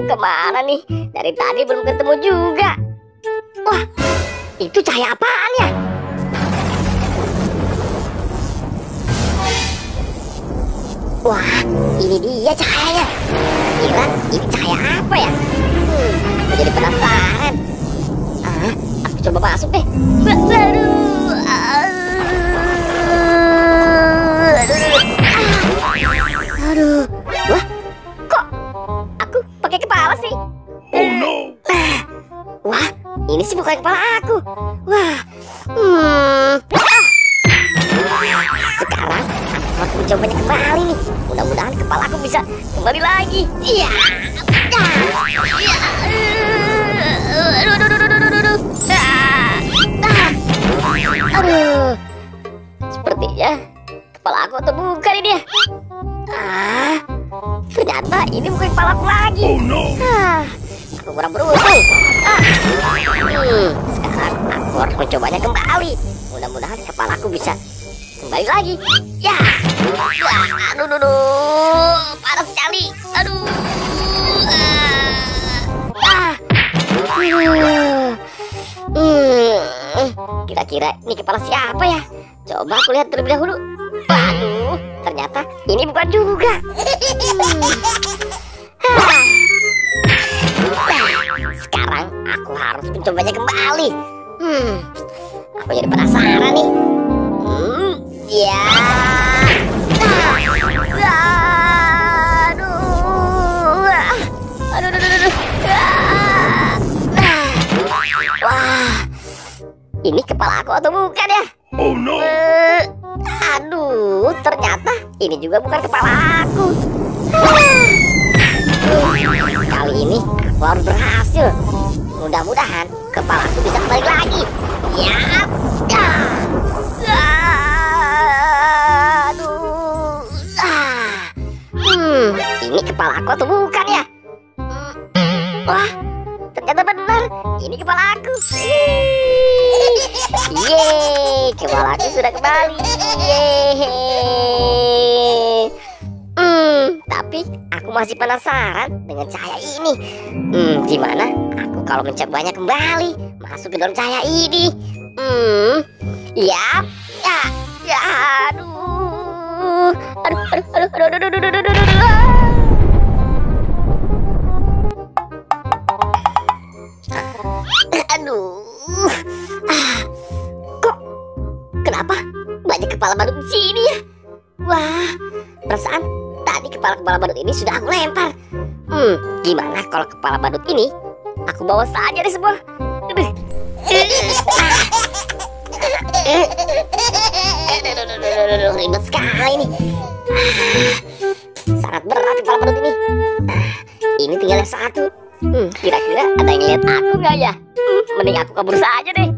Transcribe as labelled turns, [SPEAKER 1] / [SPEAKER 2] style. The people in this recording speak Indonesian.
[SPEAKER 1] kemana nih? Dari tadi belum ketemu juga. Wah, itu cahaya apaan ya? Wah, ini dia cahayanya. Kira ini cahaya apa ya? Aku jadi penasaran. Aku coba masuk deh. Aduh, wah, kok aku pakai kepala sih?
[SPEAKER 2] Oh no!
[SPEAKER 1] Wah, ini sih bukan kepala aku. Wah, sekarang aku harus mencobanya kembali nih. Mudah-mudahan kepala aku bisa kembali lagi. Iya. Aduh, sepertinya kepala aku atau bukan ini ya? Ternyata ini bukan kepala aku lagi.
[SPEAKER 2] Oh no!
[SPEAKER 1] Aku kurang beruntung. Sekarang aku harus mencobanya kembali. Mudah-mudahan kepala aku bisa kembali lagi. Ya, aduh, panas sekali. Aduh, kira-kira ini kepala siapa ya? Coba aku lihat terlebih dahulu. Waduh, ternyata ini bukan juga. Sekarang aku harus mencobanya kembali. Aku jadi penasaran nih. Ya. Aduh. Wah, ini kepala aku atau bukan ya?
[SPEAKER 2] Oh no!
[SPEAKER 1] Aduh, ternyata ini juga bukan kepala aku. Kali ini aku harus berhasil. Mudah-mudahan kepala aku bisa kembali lagi. Ya. Aduh. Ini kepala aku atau bukan ya? Wah, ternyata benar. Ini kepala aku. Yeay, kepala aku sudah kembali. Yeay. Tapi aku masih penasaran dengan cahaya ini. Gimana aku kalau mencobanya kembali masuk ke dalam cahaya ini? Ya, aduh. Kok kenapa banyak kepala badut di sini ya? Wah, perasaan tadi kepala badut ini sudah aku lempar. Gimana kalau kepala badut ini aku bawa saja deh semua. Ribet sekali nih. Sangat berat kepala badut ini. Ini tinggal yang satu. Kira-kira ada yang lihat aku nggak ya? Mending aku kabur saja deh.